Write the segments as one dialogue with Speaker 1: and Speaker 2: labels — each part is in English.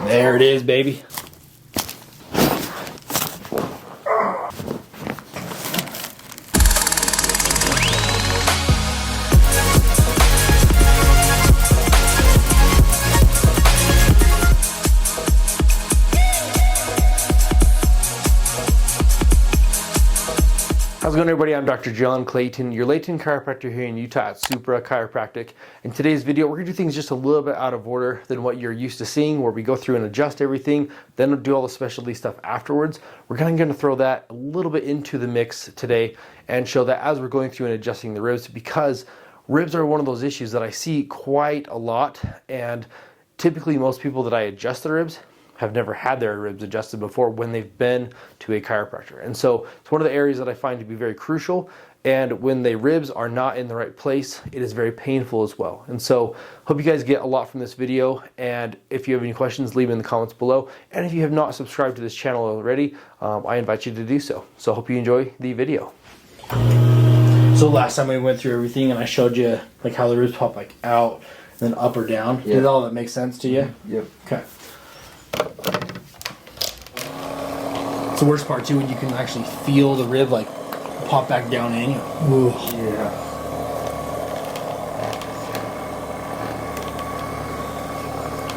Speaker 1: There it is, baby. How's it going, everybody? I'm Dr. John Clayton, your Layton Chiropractor here in Utah at Supra Chiropractic. In today's video, we're going to do things just a little bit out of order than what you're used to seeing, where we go through and adjust everything, then we'll do all the specialty stuff afterwards. We're kind of going to throw that a little bit into the mix today and show that as we're going through and adjusting the ribs, because ribs are one of those issues that I see quite a lot, and typically most people that I adjust the ribs have never had their ribs adjusted before when they've been to a chiropractor. And so it's one of the areas that I find to be very crucial. And when the ribs are not in the right place, it is very painful as well. And so hope you guys get a lot from this video. And if you have any questions, leave them in the comments below. And if you have not subscribed to this channel already, I invite you to do so. So I hope you enjoy the video. So last time we went through everything and I showed you like how the ribs pop like out and then up or down. Yep. Did all that make sense to you?
Speaker 2: Yep.
Speaker 1: Okay. It's the worst part too, when you can actually feel the rib like pop back down in you. Ooh.
Speaker 2: Yeah.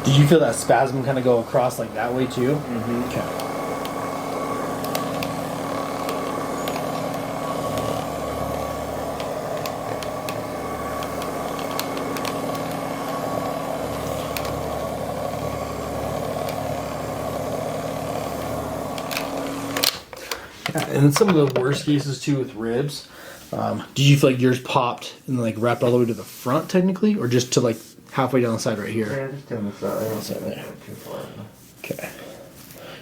Speaker 1: Did you feel that spasm kind of go across like that way too?
Speaker 2: Mm-hmm.
Speaker 1: Okay. And then some of the worst cases too with ribs, did you feel like yours popped and like wrapped all the way to the front technically, or just to like halfway down the side right here?
Speaker 2: Yeah, just down the side. I don't
Speaker 1: Side there.
Speaker 2: too far.
Speaker 1: Okay.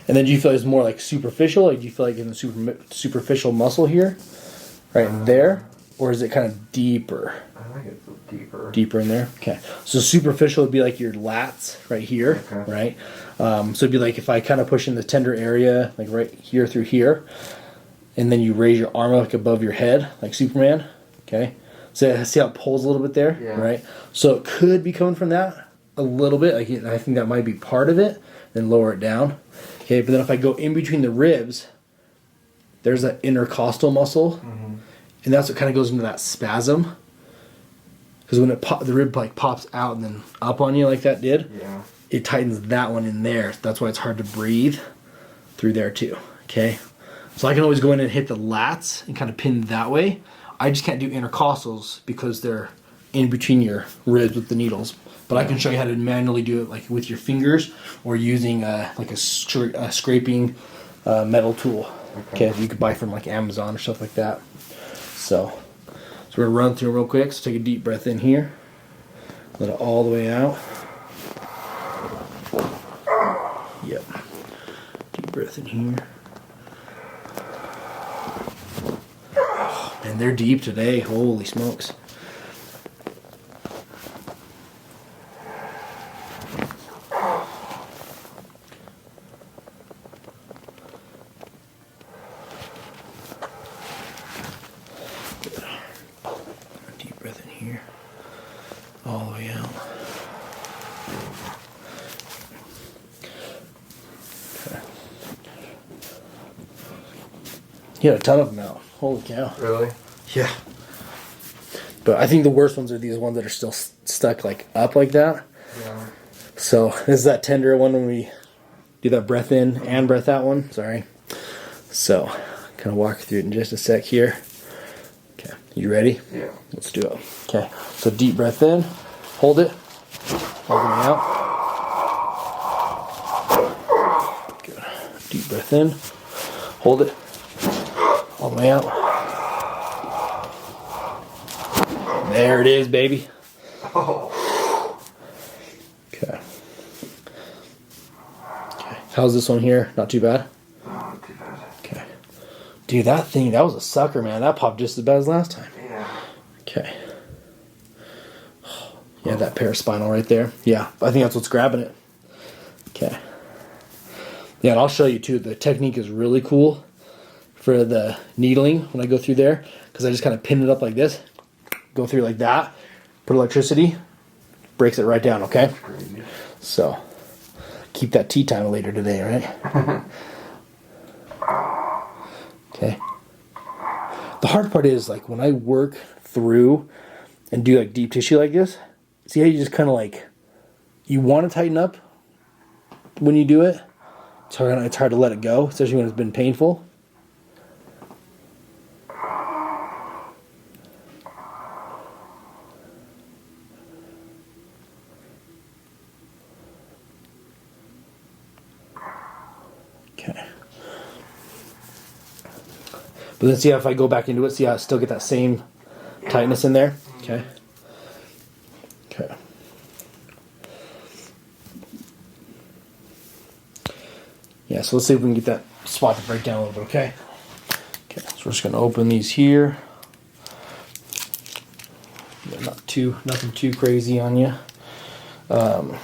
Speaker 1: And then do you feel like it's more like superficial? Like do you feel like in the superficial muscle here, right there, or is it kind of deeper?
Speaker 2: I think it's deeper.
Speaker 1: Deeper in there. Okay. So superficial would be like your lats right here,
Speaker 2: Okay.
Speaker 1: right? So it'd be like if I kind of push in the tender area, like right here through here. And then you raise your arm like above your head, like Superman. Okay. So see how it pulls a little bit there?
Speaker 2: Yeah.
Speaker 1: Right? So it could be coming from that a little bit. Like I think that might be part of it. Then lower it down. Okay. But then if I go in between the ribs, there's that intercostal muscle.
Speaker 2: Mm-hmm.
Speaker 1: And that's what kind of goes into that spasm. Because when the rib like pops out and then up on you like that did,
Speaker 2: yeah,
Speaker 1: it tightens that one in there. That's why it's hard to breathe through there too. Okay. So I can always go in and hit the lats and kind of pin that way. I just can't do intercostals because they're in between your ribs with the needles. But I can show you how to manually do it, like with your fingers or using like a scraping metal tool. Okay, you could buy from like Amazon or stuff like that. So we're gonna run through real quick. So take a deep breath in here, let it all the way out. Yep. Deep breath in here. And they're deep today. Holy smokes. Good. Deep breath in here. All the way out. Okay. You had a ton of them out. Holy cow.
Speaker 2: really?
Speaker 1: Yeah. But I think the worst ones are these ones that are still stuck like up like that.
Speaker 2: Yeah.
Speaker 1: So this is that tender one when we do that breath in and breath out one. Sorry. So kind of walk through it in just a sec here. Okay. You ready?
Speaker 2: Yeah.
Speaker 1: Let's do it. Okay. So deep breath in. Hold it. All the way out. Good. Deep breath in. Hold it. All the way out. There it is, baby.
Speaker 2: Oh.
Speaker 1: Okay. Okay. How's this one here? Not too bad?
Speaker 2: Not too bad.
Speaker 1: Okay. Dude, that thing, that was a sucker, man. That popped just as bad as last time.
Speaker 2: Yeah.
Speaker 1: Okay. Yeah, that paraspinal right there. Yeah, I think that's what's grabbing it. Okay. Yeah, and I'll show you too. The technique is really cool for the needling when I go through there, because I just kind of pin it up like this, go through like that, put electricity, breaks it right down, okay?
Speaker 2: Crazy.
Speaker 1: So, keep that tea time later today, right? Okay. The hard part is, like, when I work through and do like deep tissue like this, see how you just kind of like, you want to tighten up when you do it. It's hard to let it go, especially when it's been painful. Okay. But then see how if I go back into it, see how I still get that same tightness in there? Okay. Okay. Yeah, so let's see if we can get that spot to break down a little bit, okay? Okay, so we're just gonna open these here. Yeah, nothing too crazy on you. Okay.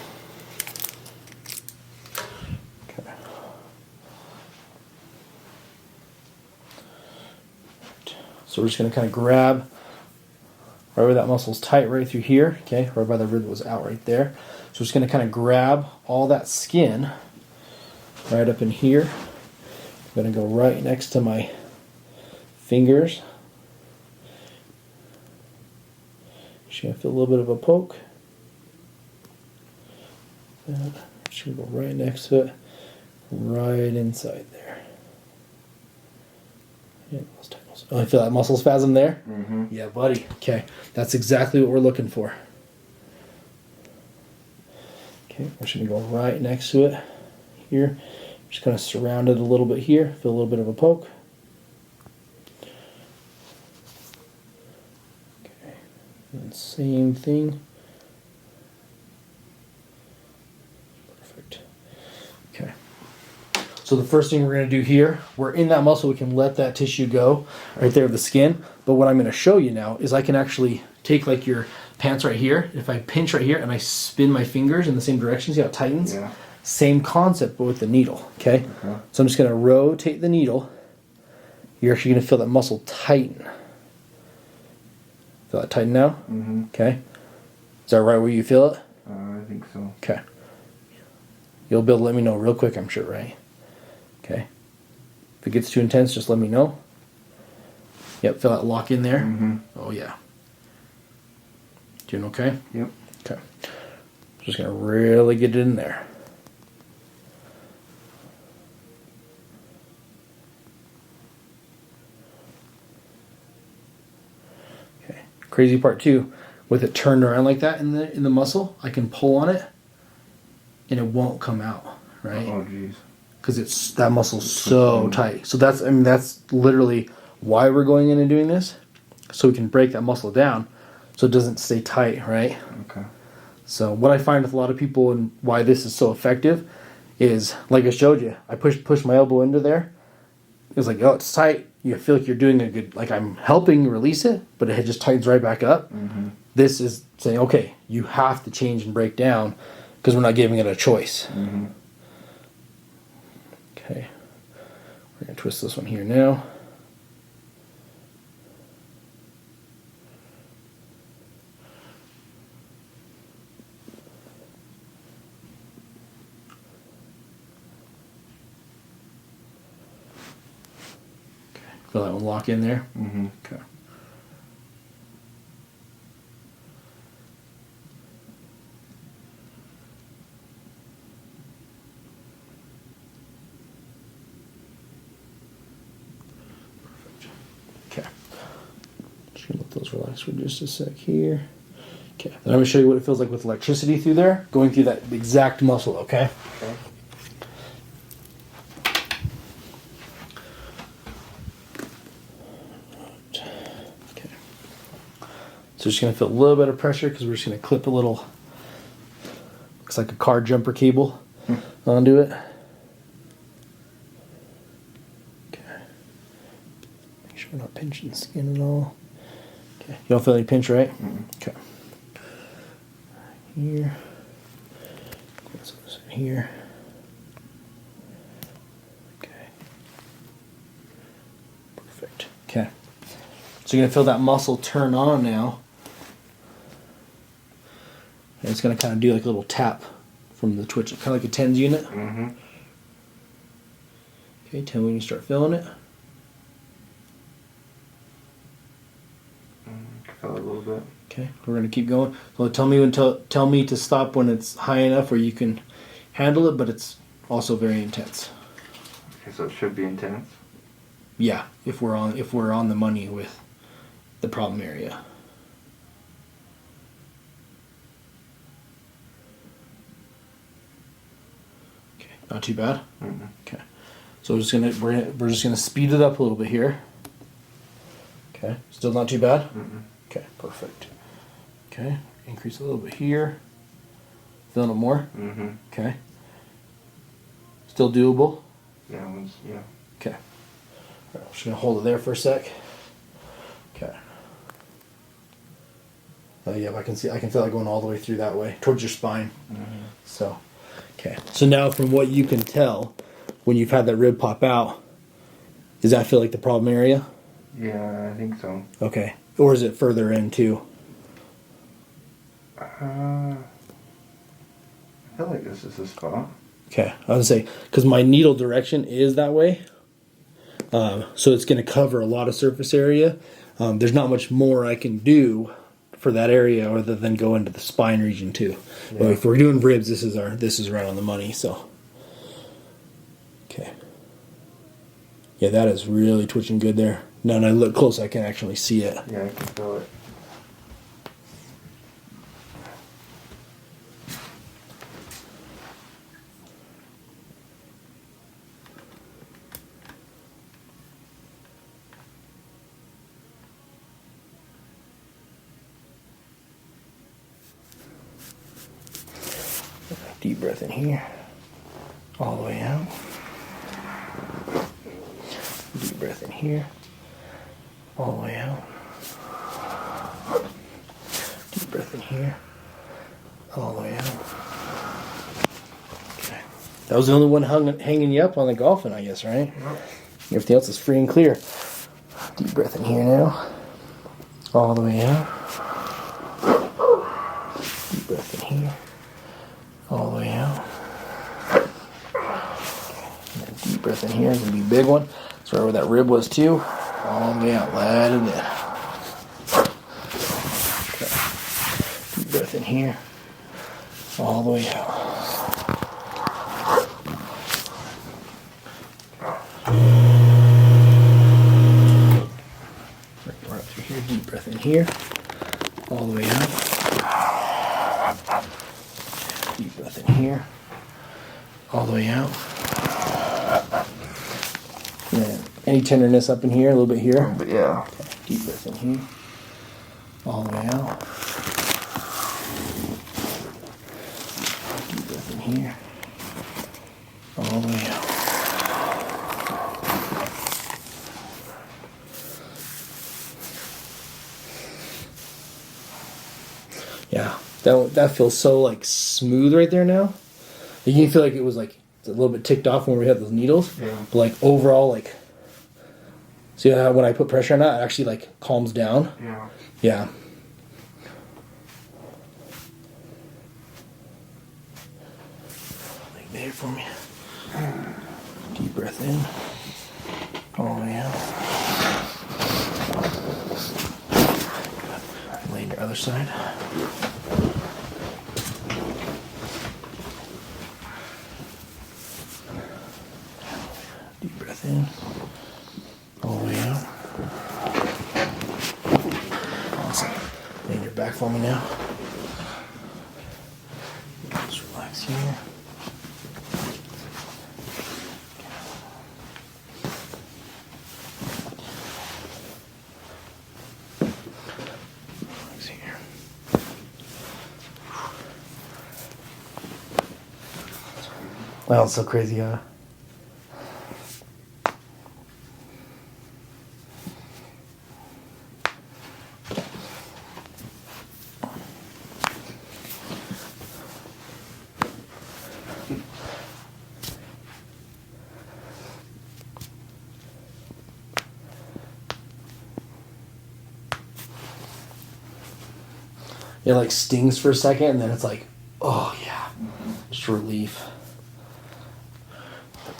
Speaker 1: So we're just gonna kind of grab right where that muscle's tight right through here, okay? Right by the rib that was out right there. So we're just gonna kind of grab all that skin right up in here. I'm going to go right next to my fingers. Just going to feel a little bit of a poke. Just going to go right next to it, right inside there. Oh, I feel that muscle spasm there?
Speaker 2: Mm-hmm.
Speaker 1: Yeah, buddy. Okay, that's exactly what we're looking for. Okay, we're just going to go right next to it here. Just kind of surround it a little bit here. Feel a little bit of a poke. Okay. And same thing. Perfect. Okay. So the first thing we're going to do here, we're in that muscle, we can let that tissue go right there with the skin. But what I'm going to show you now is I can actually take like your pants right here. If I pinch right here and I spin my fingers in the same direction, see how it tightens?
Speaker 2: Yeah.
Speaker 1: Same concept, but with the needle, okay? So I'm just going to rotate the needle. You're actually going to feel that muscle tighten. Feel that tighten now?
Speaker 2: Mm-hmm.
Speaker 1: Okay. Is that right where you feel it?
Speaker 2: I think so.
Speaker 1: Okay. You'll be able to let me know real quick, I'm sure, right? Okay. If it gets too intense, just let me know. Yep, feel that lock in there?
Speaker 2: Mm-hmm.
Speaker 1: Oh, yeah. Doing okay?
Speaker 2: Yep.
Speaker 1: Okay. Just going to really get it in there. Crazy part too, with it turned around like that in the muscle, I can pull on it, and it won't come out, right?
Speaker 2: Oh jeez.
Speaker 1: Because that muscle's so tight. So that's literally why we're going in and doing this, so we can break that muscle down, so it doesn't stay tight, right?
Speaker 2: Okay.
Speaker 1: So what I find with a lot of people and why this is so effective is, like I showed you, I push my elbow into there. It's like, oh, it's tight. You feel like you're doing a good, like I'm helping release it, but it just tightens right back up.
Speaker 2: Mm-hmm.
Speaker 1: This is saying, okay, you have to change and break down because we're not giving it a choice.
Speaker 2: Mm-hmm.
Speaker 1: Okay. We're going to twist this one here now. Feel that one lock in there?
Speaker 2: Mm-hmm.
Speaker 1: Okay. Okay. Just gonna let those relax for just a sec here. Okay. Then I'm gonna show you what it feels like with electricity through there, going through that exact muscle, okay?
Speaker 2: Okay.
Speaker 1: So just going to feel a little bit of pressure because we're just going to clip a little, looks like a car jumper cable onto it. Okay. Make sure we're not pinching the skin at all. Okay. You don't feel any pinch, right? Okay. Here. Here. Okay. Perfect. Okay. So you're going to feel that muscle turn on now. And it's going to kind of do like a little tap from the twitch, kind of like a TENS unit.
Speaker 2: Mm-hmm.
Speaker 1: Okay, tell me when you start feeling it.
Speaker 2: Feel it a little bit.
Speaker 1: Okay, we're gonna keep going. So tell me to stop when it's high enough where you can handle it, but it's also very intense.
Speaker 2: Okay, so it should be intense.
Speaker 1: Yeah, if we're on the money with the problem area. Okay, not too bad.
Speaker 2: Mm-hmm.
Speaker 1: Okay, so we're just gonna speed it up a little bit here. Okay, still not too bad.
Speaker 2: Mm-hmm.
Speaker 1: Okay, perfect. Okay, increase a little bit here. Feeling it more.
Speaker 2: Mm-hmm.
Speaker 1: Okay. Still doable.
Speaker 2: Yeah. Yeah.
Speaker 1: Okay. All right, I'm just gonna hold it there for a sec. Okay. Oh yeah, I can feel it going all the way through that way towards your spine.
Speaker 2: Mm-hmm.
Speaker 1: So, okay. So now, from what you can tell, when you've had that rib pop out, does that feel like the problem area?
Speaker 2: Yeah, I think so.
Speaker 1: Okay. Or is it further in too?
Speaker 2: I feel like this is the spot.
Speaker 1: Okay. I was gonna say because my needle direction is that way, so it's going to cover a lot of surface area. There's not much more I can do for that area other than go into the spine region too.
Speaker 2: Yeah.
Speaker 1: But if we're doing ribs, this is right on the money. So, okay. Yeah, that is really twitching good there. Now, when I look close, I can actually see it.
Speaker 2: Yeah, I can feel it.
Speaker 1: Deep breath in here, all the way out. Deep breath in here, all the way out. Deep breath in here, all the way out. Okay. That was the only one hanging you up on the golfing, I guess, right?
Speaker 2: Yep.
Speaker 1: Everything else is free and clear. Deep breath in here now, all the way out. Deep breath in here, all the way out. And then deep breath in here is going to be a big one. That's right where that rib was too. All the way out. Let it in. Okay. Deep breath in here. All the way out. Right up through here. Deep breath in here. All the way out. Deep breath in here. All the way out. And then any tenderness up in here, a little bit here.
Speaker 2: But yeah.
Speaker 1: Okay. Deep breath in here. All the way out. Deep breath in here. All the way out. Yeah, that feels so like smooth right there now. You can feel like it was like a little bit ticked off when we had those needles.
Speaker 2: Yeah.
Speaker 1: But like overall, like, see how when I put pressure on that, it actually like calms down.
Speaker 2: Yeah.
Speaker 1: Yeah. Like there for me. Deep breath in. All the way out. Good. Lay on your other side. Deep breath in. All the way out. Awesome. Lay on your back for me now. Just relax here. Relax here. Wow, it's so crazy, huh? It like stings for a second and then it's like, oh yeah.
Speaker 3: just relief.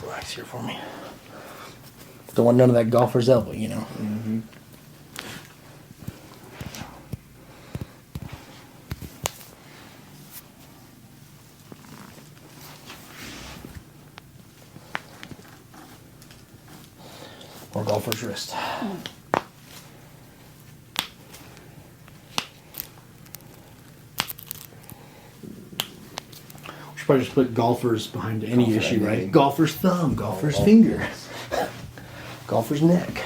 Speaker 3: Relax here for me. Don't want none of that golfer's elbow, you know.
Speaker 2: Mm-hmm.
Speaker 3: Or golfer's wrist. We should probably just put golfers behind any
Speaker 2: Golfer
Speaker 3: issue, right?
Speaker 2: name.
Speaker 3: Golfer's thumb, golfer's
Speaker 2: Oh.
Speaker 3: finger, golfer's neck.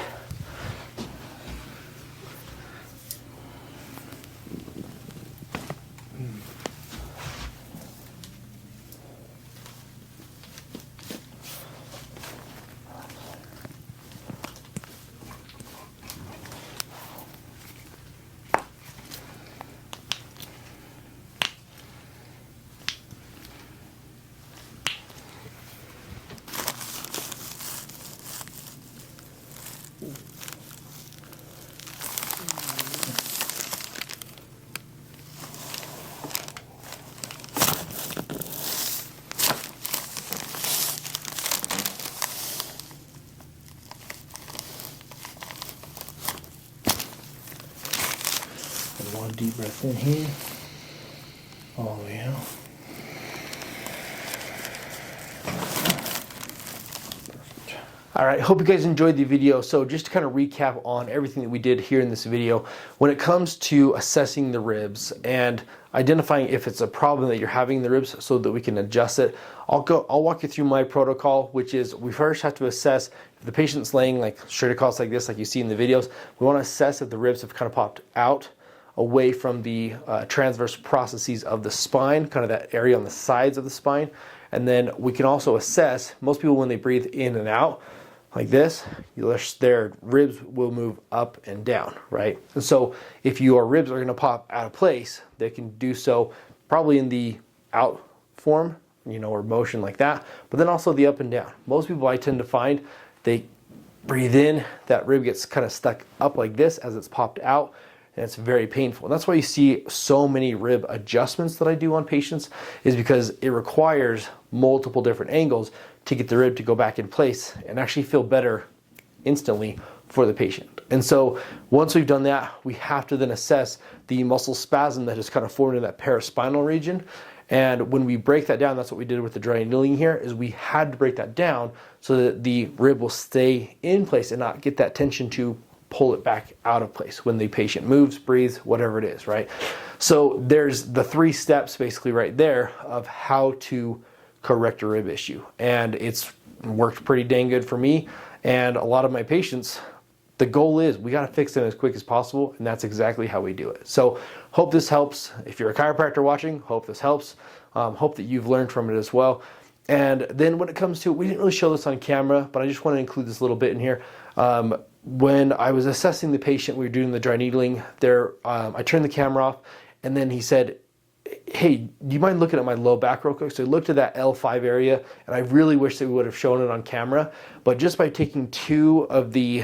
Speaker 3: One deep breath in here, all the way out.
Speaker 1: All right, hope you guys enjoyed the video. So just to kind of recap on everything that we did here in this video, when it comes to assessing the ribs and identifying if it's a problem that you're having in the ribs so that we can adjust it, I'll walk you through my protocol, which is we first have to assess if the patient's laying like straight across like this, like you see in the videos. We want to assess if the ribs have kind of popped out away from the transverse processes of the spine, kind of that area on the sides of the spine. And then we can also assess, most people when they breathe in and out, like this, their ribs will move up and down, right? And so if your ribs are going to pop out of place, they can do so probably in the out form, you know, or motion like that, but then also the up and down. Most people I tend to find, they breathe in, that rib gets kind of stuck up like this as it's popped out, and it's very painful. And that's why you see so many rib adjustments that I do on patients, is because it requires multiple different angles to get the rib to go back in place and actually feel better instantly for the patient. And so once we've done that, we have to then assess the muscle spasm that has kind of formed in that paraspinal region. And when we break that down, that's what we did with the dry needling here, is we had to break that down so that the rib will stay in place and not get that tension to pull it back out of place when the patient moves, breathes, whatever it is, right? So there's the 3 steps basically right there of how to correct a rib issue. And it's worked pretty dang good for me. And a lot of my patients, the goal is we got to fix them as quick as possible. And that's exactly how we do it. So hope this helps. If you're a chiropractor watching, hope this helps. Hope that you've learned from it as well. And then when it comes to, we didn't really show this on camera, but I just want to include this little bit in here. When I was assessing the patient, we were doing the dry needling there. I turned the camera off, and then he said, "Hey, do you mind looking at my low back real quick?" So he looked at that L5 area, and I really wish that we would have shown it on camera. But just by taking 2 of the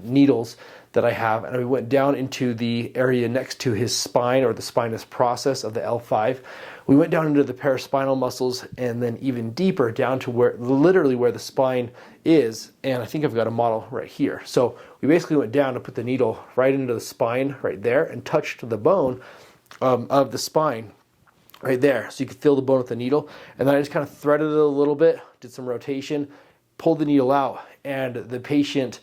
Speaker 1: needles that I have, and we went down into the area next to his spine, or the spinous process of the L5, we went down into the paraspinal muscles, and then even deeper down to where, literally where the spine is. And I think I've got a model right here. So we basically went down to put the needle right into the spine right there and touched the bone of the spine right there. So you could feel the bone with the needle. And then I just kind of threaded it a little bit, did some rotation, pulled the needle out, and the patient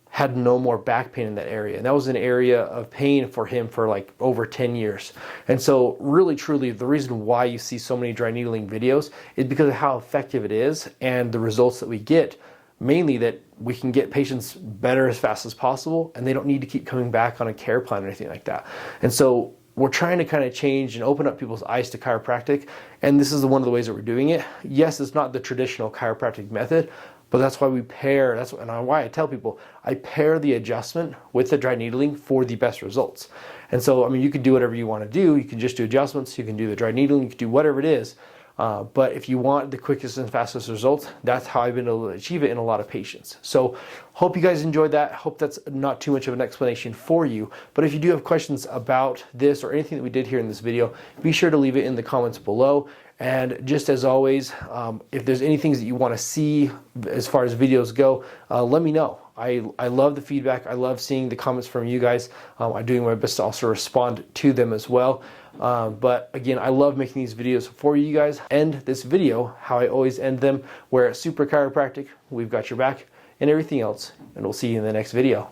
Speaker 1: had no more back pain in that area. And that was an area of pain for him for like over 10 years. And so really, truly, the reason why you see so many dry needling videos is because of how effective it is and the results that we get. Mainly that we can get patients better as fast as possible, and they don't need to keep coming back on a care plan or anything like that. And so we're trying to kind of change and open up people's eyes to chiropractic. And this is one of the ways that we're doing it. Yes, it's not the traditional chiropractic method, but that's why we pair, and why I tell people, I pair the adjustment with the dry needling for the best results. And so, I mean, you can do whatever you want to do. You can just do adjustments. You can do the dry needling. You can do whatever it is. But if you want the quickest and fastest results, that's how I've been able to achieve it in a lot of patients. So hope you guys enjoyed that. Hope that's not too much of an explanation for you. But if you do have questions about this or anything that we did here in this video, be sure to leave it in the comments below. And just as always, if there's any things that you want to see as far as videos go, let me know. I love the feedback. I love seeing the comments from you guys. I'm doing my best to also respond to them as well. But again, I love making these videos for you guys. End this video how I always end them, where at Supra Chiropractic, we've got your back and everything else. And we'll see you in the next video.